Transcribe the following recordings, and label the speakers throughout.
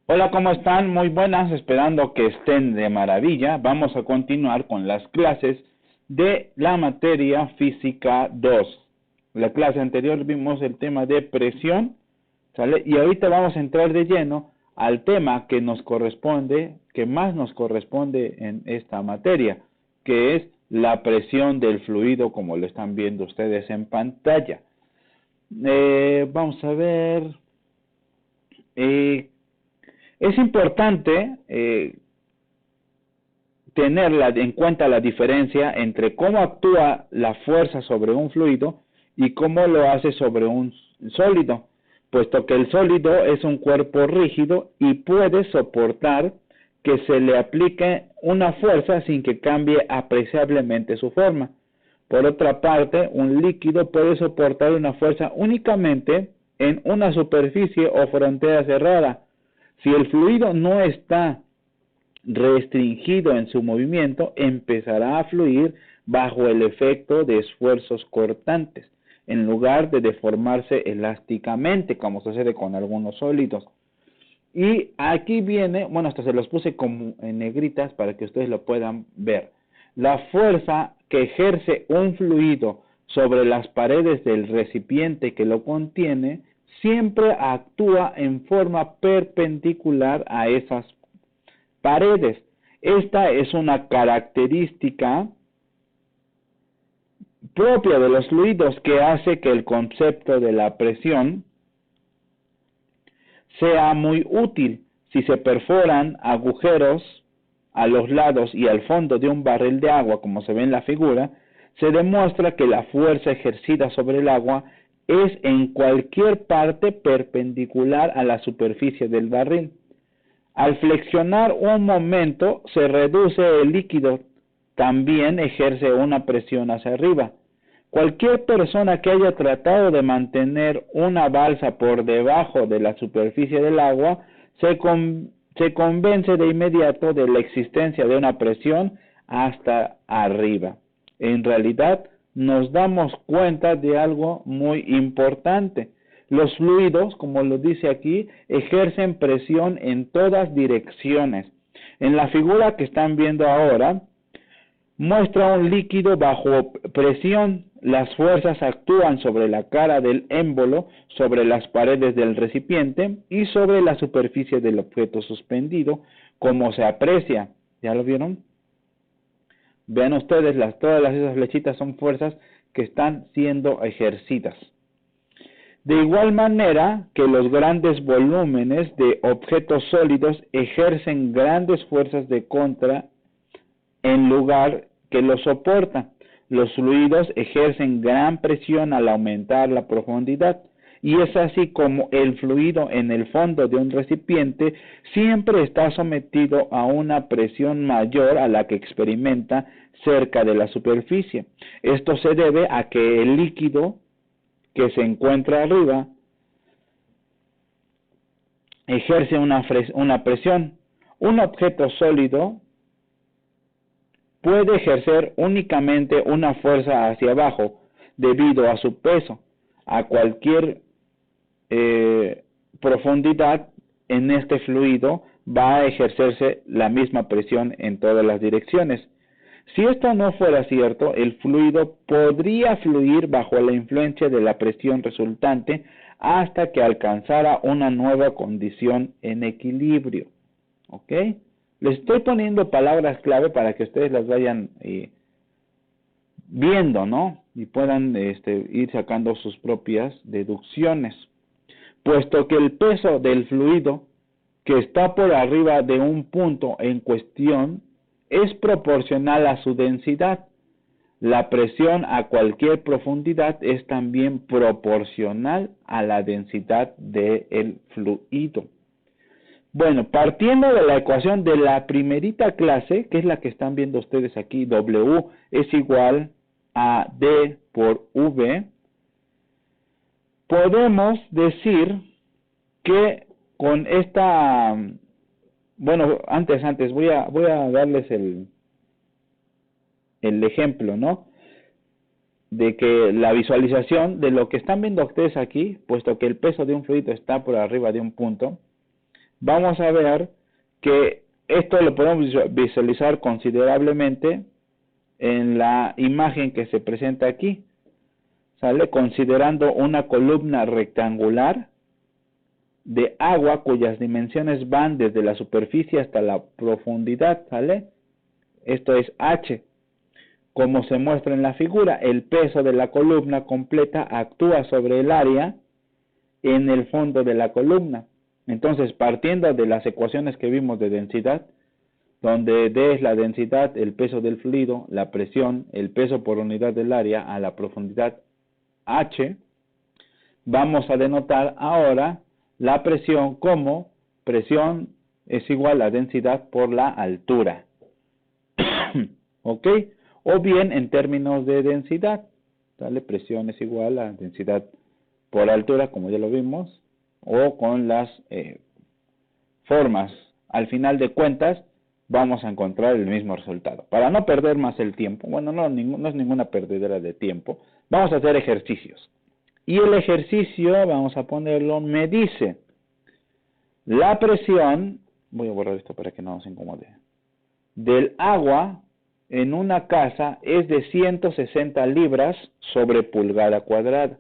Speaker 1: Hola, ¿cómo están? Muy buenas, esperando que estén de maravilla. Vamos a continuar con las clases de la materia física 2. La clase anterior vimos el tema de presión, ¿sale? Y ahorita vamos a entrar de lleno al tema que nos corresponde, que más nos corresponde en esta materia, que es la presión del fluido, como lo están viendo ustedes en pantalla. Vamos a ver. Es importante tener en cuenta la diferencia entre cómo actúa la fuerza sobre un fluido y cómo lo hace sobre un sólido, puesto que el sólido es un cuerpo rígido y puede soportar que se le aplique una fuerza sin que cambie apreciablemente su forma. Por otra parte, un líquido puede soportar una fuerza únicamente en una superficie o frontera cerrada. Si el fluido no está restringido en su movimiento, empezará a fluir bajo el efecto de esfuerzos cortantes, en lugar de deformarse elásticamente, como sucede con algunos sólidos. Y aquí viene, bueno, hasta se los puse como en negritas para que ustedes lo puedan ver. La fuerza que ejerce un fluido sobre las paredes del recipiente que lo contiene siempre actúa en forma perpendicular a esas paredes. Esta es una característica propia de los fluidos que hace que el concepto de la presión sea muy útil. Si se perforan agujeros a los lados y al fondo de un barril de agua, como se ve en la figura, se demuestra que la fuerza ejercida sobre el agua es en cualquier parte perpendicular a la superficie del barril. Al flexionar un momento, se reduce el líquido, también ejerce una presión hacia arriba. Cualquier persona que haya tratado de mantener una balsa por debajo de la superficie del agua se convence de inmediato de la existencia de una presión hasta arriba. En realidad, nos damos cuenta de algo muy importante. Los fluidos, como lo dice aquí, ejercen presión en todas direcciones. En la figura que están viendo ahora, muestra un líquido bajo presión. Las fuerzas actúan sobre la cara del émbolo, sobre las paredes del recipiente y sobre la superficie del objeto suspendido, como se aprecia. ¿Ya lo vieron? Vean ustedes, todas esas flechitas son fuerzas que están siendo ejercidas. De igual manera que los grandes volúmenes de objetos sólidos ejercen grandes fuerzas de contra en lugar que los soporta. Los fluidos ejercen gran presión al aumentar la profundidad, y es así como el fluido en el fondo de un recipiente siempre está sometido a una presión mayor a la que experimenta cerca de la superficie. Esto se debe a que el líquido que se encuentra arriba ejerce una presión. Un objeto sólido puede ejercer únicamente una fuerza hacia abajo debido a su peso. A cualquier profundidad en este fluido va a ejercerse la misma presión en todas las direcciones. Si esto no fuera cierto, el fluido podría fluir bajo la influencia de la presión resultante hasta que alcanzara una nueva condición en equilibrio. ¿Ok? Les estoy poniendo palabras clave para que ustedes las vayan viendo, ¿no? Y puedan ir sacando sus propias deducciones. Puesto que el peso del fluido que está por arriba de un punto en cuestión es proporcional a su densidad, la presión a cualquier profundidad es también proporcional a la densidad del fluido. Bueno, partiendo de la ecuación de la primerita clase, que es la que están viendo ustedes aquí, W es igual a D por V, podemos decir que con esta, bueno, antes, voy a darles el ejemplo, ¿no? De que la visualización de lo que están viendo ustedes aquí, puesto que el peso de un fluido está por arriba de un punto, vamos a ver que esto lo podemos visualizar considerablemente en la imagen que se presenta aquí, ¿sale? Considerando una columna rectangular de agua cuyas dimensiones van desde la superficie hasta la profundidad, ¿sale? Esto es H. Como se muestra en la figura, el peso de la columna completa actúa sobre el área en el fondo de la columna. Entonces, partiendo de las ecuaciones que vimos de densidad, donde D es la densidad, el peso del fluido, la presión, el peso por unidad del área a la profundidad H, vamos a denotar ahora la presión como presión es igual a densidad por la altura. ¿Ok? O bien en términos de densidad, ¿vale? Presión es igual a densidad por altura, como ya lo vimos, o con las formas. Al final de cuentas, vamos a encontrar el mismo resultado. Para no perder más el tiempo, bueno, no es ninguna perdedera de tiempo, vamos a hacer ejercicios. Y el ejercicio, vamos a ponerlo, me dice, la presión, voy a borrar esto para que no nos incomode, del agua en una casa es de 160 libras sobre pulgada cuadrada.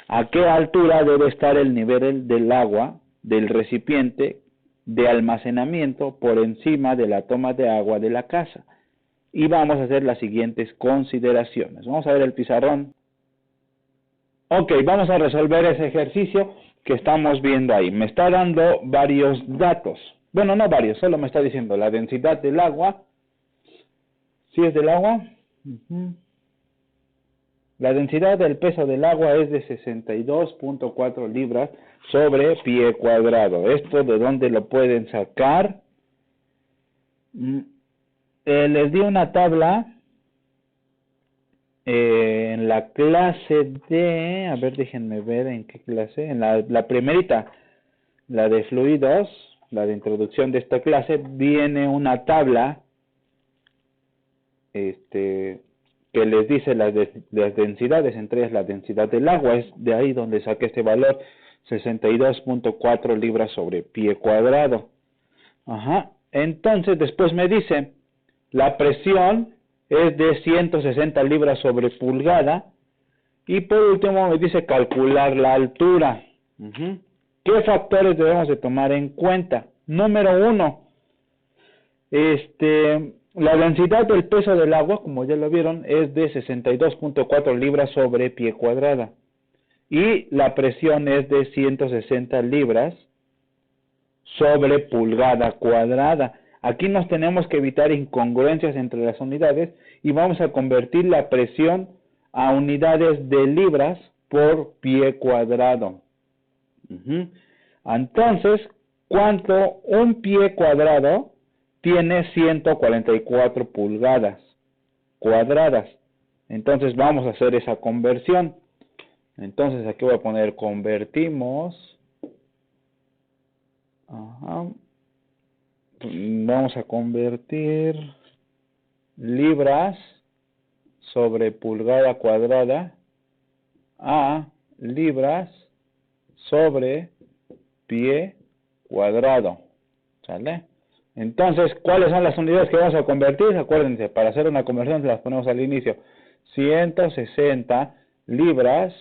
Speaker 1: ¿A qué altura debe estar el nivel del agua del recipiente de almacenamiento por encima de la toma de agua de la casa? Y vamos a hacer las siguientes consideraciones. Vamos a ver el pizarrón. Ok, vamos a resolver ese ejercicio que estamos viendo ahí. Me está dando varios datos. Bueno, no varios, solo me está diciendo la densidad del agua. ¿Sí es del agua? La densidad del peso del agua es de 62.4 libras sobre pie cuadrado. ¿Esto de dónde lo pueden sacar? Les di una tabla en la clase de... A ver, déjenme ver en qué clase. En la primerita, la de fluidos, la de introducción de esta clase, viene una tabla que les dice las densidades, entre ellas la densidad del agua. Es de ahí donde saqué este valor, 62.4 libras sobre pie cuadrado. Entonces después me dice, la presión es de 160 libras sobre pulgada. Y por último me dice calcular la altura. ¿Qué factores debemos de tomar en cuenta? Número 1, la densidad del peso del agua, como ya lo vieron, es de 62.4 libras sobre pie cuadrada. Y la presión es de 160 libras sobre pulgada cuadrada. Aquí nos tenemos que evitar incongruencias entre las unidades y vamos a convertir la presión a unidades de libras por pie cuadrado. Entonces, ¿cuánto? Un pie cuadrado tiene 144 pulgadas cuadradas. Entonces vamos a hacer esa conversión. Entonces aquí voy a poner convertimos. Vamos a convertir libras sobre pulgada cuadrada a libras sobre pie cuadrado. ¿Sale? Entonces, ¿cuáles son las unidades que vamos a convertir? Acuérdense, para hacer una conversión las ponemos al inicio. 160 libras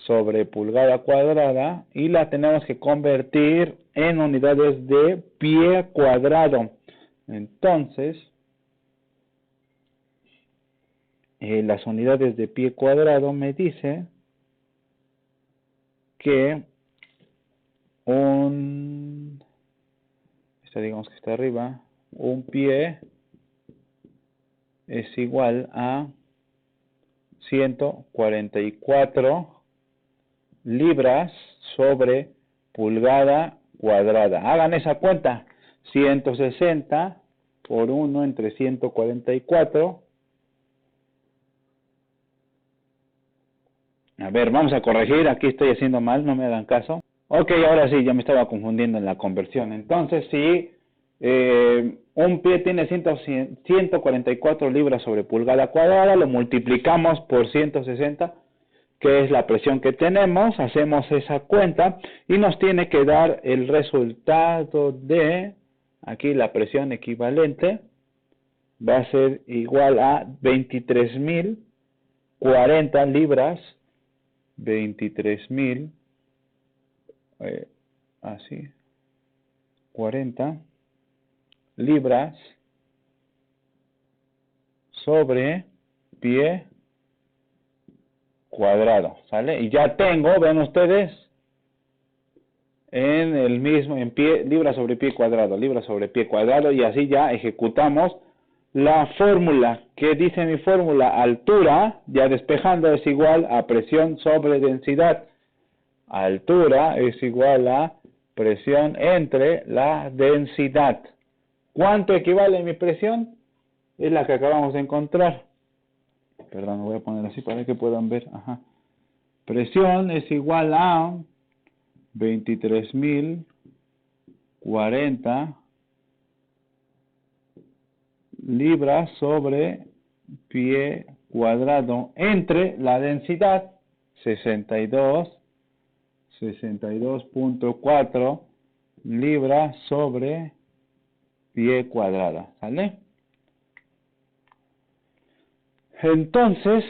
Speaker 1: sobre pulgada cuadrada y la tenemos que convertir en unidades de pie cuadrado. Entonces, las unidades de pie cuadrado me dice que digamos que está arriba, un pie es igual a 144 libras sobre pulgada cuadrada. Hagan esa cuenta, 160 por 1 entre 144. A ver, vamos a corregir, aquí estoy haciendo mal, no me hagan caso. Ok, ahora sí, ya me estaba confundiendo en la conversión. Entonces, si un pie tiene 144 libras sobre pulgada cuadrada, lo multiplicamos por 160, que es la presión que tenemos, hacemos esa cuenta y nos tiene que dar el resultado de, aquí la presión equivalente, va a ser igual a 23.040 libras, 23.000, así, 40 libras sobre pie cuadrado, ¿sale? Y ya tengo, ven ustedes, en el mismo, en pie, libra sobre pie cuadrado, y así ya ejecutamos la fórmula. ¿Qué dice mi fórmula? Altura, ya despejando, es igual a presión sobre densidad. Altura es igual a presión entre la densidad. ¿Cuánto equivale mi presión? Es la que acabamos de encontrar. Perdón, lo voy a poner así para que puedan ver. Ajá. Presión es igual a 23.040 libras sobre pie cuadrado entre la densidad 62.4 libras sobre pie cuadrado, ¿sale? Entonces,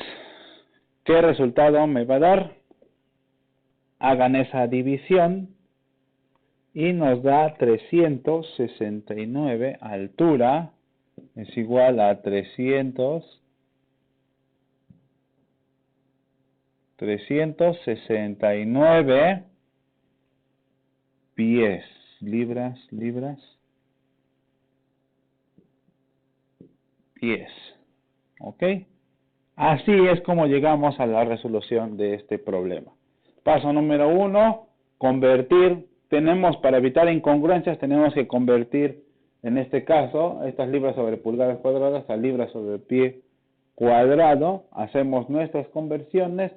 Speaker 1: ¿qué resultado me va a dar? Hagan esa división y nos da 369 altura es igual a 369 pies, libras, pies, ¿ok? Así es como llegamos a la resolución de este problema. Paso número 1, convertir. Tenemos, para evitar incongruencias, tenemos que convertir, en este caso, estas libras sobre pulgadas cuadradas a libras sobre pie cuadrado. Hacemos nuestras conversiones,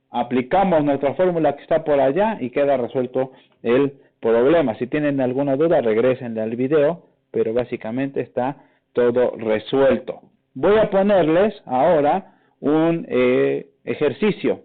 Speaker 1: aplicamos nuestra fórmula que está por allá y queda resuelto el problema. Si tienen alguna duda, regresenle al video, pero básicamente está todo resuelto. Voy a ponerles ahora un ejercicio.